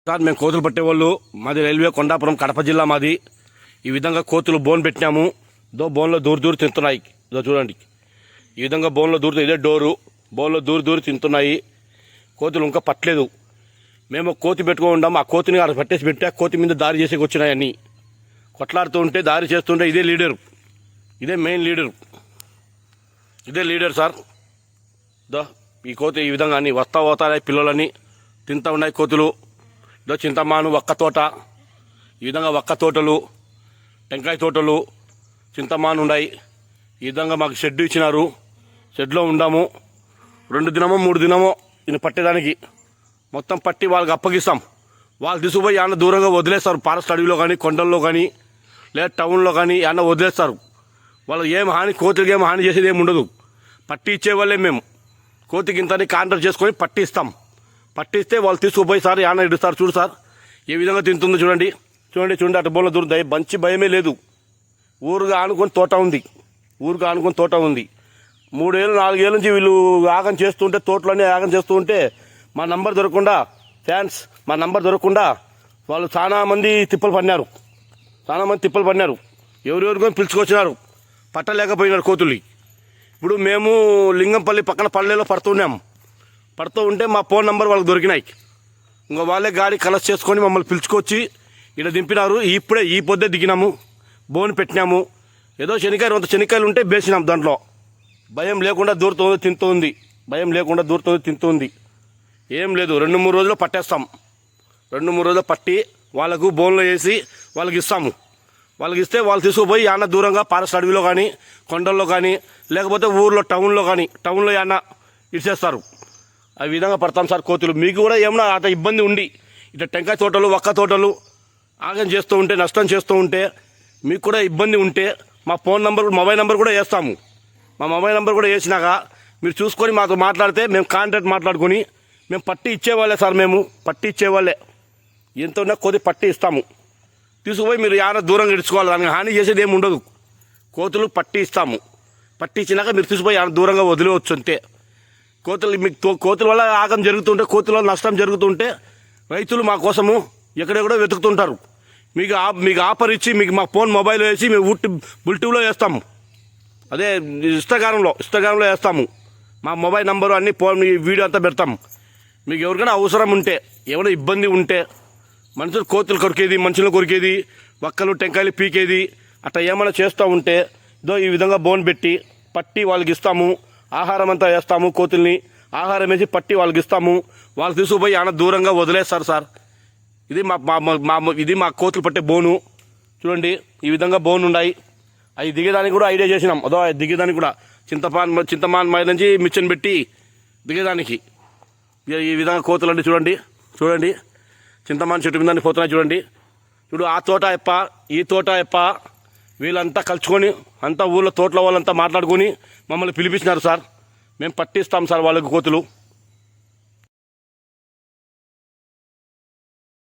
Sir మేము కోతులు పట్టేవాళ్ళు. మాది రైల్వే కొండాపురం కడప జిల్లా మాది. ఈ విధంగా కోతులు బోన్ పెట్టినాము. బోన్లో దూరి తింటున్నాయి. ఇదో చూడండి, ఈ విధంగా బోన్లో దూరుతూ, ఇదే డోరు, బోన్లో దూరి తింటున్నాయి. కోతులు ఇంకా పట్టలేదు. మేము కోతి పెట్టుకొని ఉన్నాము. ఆ కోతిని అక్కడ పట్టేసి పెట్టి ఆ కోతి మీద దారి చేసేకి వచ్చినాయి అన్నీ. కొట్లాడుతూ ఉంటే, దారి చేస్తుంటే ఇదే లీడరు, ఇదే మెయిన్ లీడరు, ఇదే లీడర్ సార్. ఈ కోతి ఈ విధంగా అన్నీ వస్తా పోతాయి, పిల్లలని తింటూ ఉన్నాయి కోతులు. ఇదో చింతమాను, ఒక్క తోట, ఈ విధంగా ఒక్క తోటలు, టెంకాయ తోటలు, చింతమాను ఉన్నాయి. ఈ విధంగా మాకు షెడ్ ఇచ్చినారు. షెడ్లో ఉండాము. 2 దినమో 3 దినమో దీన్ని పట్టేదానికి. మొత్తం పట్టి వాళ్ళకి అప్పగిస్తాం. వాళ్ళు తీసుకుపోయి ఏమన్నా దూరంగా వదిలేస్తారు. ఫారెస్ట్ అడవిలో కానీ, కొండల్లో కానీ, లేదా టౌన్లో కానీ ఏమన్నా వదిలేస్తారు. వాళ్ళకి ఏం హాని, కోతులకి ఏం హాని చేసేది ఏమి ఉండదు. పట్టి ఇచ్చేవాళ్ళే మేము. కోతికి ఇంతని కాంట్రాక్ట్ చేసుకొని పట్టి ఇస్తాం. పట్టిస్తే వాళ్ళు తీసుకుపోయి సార్ ఏమన్నా ఇడుస్తారు. చూడు సార్ ఏ విధంగా తింటుందో చూడండి. చూడండి అటు బోన్లో దూరం మంచి భయమే లేదు. ఊరుగా ఆనుకొని తోట ఉంది. 3 ఏళ్ళు 4 ఏళ్ళ నుంచి వీళ్ళు యాగం చేస్తుంటే, తోటలోనే యాగం చేస్తూ ఉంటే మా నంబర్ దొరకకుండా, మా నంబర్ దొరకకుండా వాళ్ళు చాలా మంది తిప్పలు పడినారు. ఎవరెవరికో పిలుచుకొచ్చినారు. పట్టలేకపోయినారు కోతుల్ని. ఇప్పుడు మేము లింగంపల్లి పక్కన పల్లెలో పడుతూ ఉంటే మా ఫోన్ నంబర్ వాళ్ళకి దొరికినాయి. ఇంకా వాళ్ళే గాడి కలెక్ట్ చేసుకొని మమ్మల్ని పిలుచుకొచ్చి ఇక్కడ దింపినారు. ఇప్పుడే ఈ పొద్దే దిగినాము, బోన్ పెట్టినాము. ఏదో శనికాయలు ఉంటే వేసినాం. దాంట్లో భయం లేకుండా దూరుతుంది, తింటుంది. ఏం లేదు, 2-3 రోజుల్లో పట్టేస్తాం. 2-3 రోజుల్లో పట్టి వాళ్ళకు బోన్లో వేసి వాళ్ళకి ఇస్తాము. వాళ్ళకి ఇస్తే వాళ్ళు తీసుకుపోయి యాన్న దూరంగా ఫారెస్ట్ అడవిలో కానీ, కొండల్లో కానీ, లేకపోతే ఊర్లో టౌన్లో యాన్న ఇచ్చేస్తారు. ఆ విధంగా పడతాం సార్ కోతులు. మీకు కూడా ఏమన్నా అట ఇబ్బంది ఉండి ఇట్లా టెంకాయ తోటలు, ఒక్క తోటలు ఆగం చేస్తూ ఉంటే, నష్టం చేస్తూ ఉంటే, మీకు కూడా ఇబ్బంది ఉంటే మా ఫోన్ నంబర్, మొబైల్ నెంబర్ కూడా వేస్తాము. మా మొబైల్ నెంబర్ కూడా వేసినాక మీరు చూసుకొని మాతో మాట్లాడితే మేము కాంట్రాక్ట్ మాట్లాడుకొని మేము పట్టి ఇచ్చేవాళ్ళే సార్. మేము పట్టి ఇచ్చేవాళ్ళే. ఎంత ఉన్నా కొద్ది పట్టి ఇస్తాము. తీసుకుపోయి మీరు ఏమైనా దూరంగా ఇడుచుకోవాలి. దానికి హాని చేసేది ఏమి ఉండదు. కోతులు పట్టి ఇస్తాము. పట్టి ఇచ్చినాక మీరు తీసుకుపోయి ఏమైనా దూరంగా వదిలేవచ్చు అంతే. కోతుల వల్ల ఆగం జరుగుతుంటే, కోతుల వల్ల నష్టం జరుగుతుంటే రైతులు మా కోసము ఎక్కడెక్కడో వెతుకుతుంటారు. మీకు ఆఫర్ ఇచ్చి మీకు మా ఫోన్ మొబైల్ వేసి మేము బుల్టివ్లో వేస్తాము. అదే ఇన్స్టాగ్రామ్లో వేస్తాము. మా మొబైల్ నంబరు అన్ని ఫోన్ వీడియో అంతా పెడతాం. మీకు ఎవరికైనా అవసరం ఉంటే, ఏమైనా ఇబ్బంది ఉంటే, కోతులు కొరికేది, మనుషులు కొరికేది, వక్కలు టెంకాయలు పీకేది, అట్లా ఏమైనా చేస్తూ ఉంటే ఈ విధంగా బోన్ పెట్టి పట్టి వాళ్ళకి ఇస్తాము. ఆహారం అంతా వేస్తాము. కోతుల్ని ఆహారం వేసి పట్టి వాళ్ళకి ఇస్తాము. వాళ్ళు తీసుకుపోయి ఏమైనా దూరంగా వదిలేస్తారు సార్. ఇది మా కోతులు పట్టే బోను. చూడండి ఈ విధంగా బోన్ ఉన్నాయి. అవి దిగేదానికి కూడా ఐడియా చేసినాం. దిగేదానికి కూడా చింతమాన్ మైల నుంచి మిషన్ పెట్టి దిగేదానికి ఈ విధంగా కోతులు అంటే చూడండి చింతమాన్ చెట్టు మీద పోతున్నాయి చూడండి. ఆ తోట ఎప్ప, ఈ తోట ఎప్ప, వీళ్ళంతా కలుసుకొని అంతా ఊళ్ళో తోటల వాళ్ళంతా మాట్లాడుకొని మమ్మల్ని పిలిపించినారు సార్. మేము పట్టిస్తాం సార్ వాళ్ళకి కోతులు.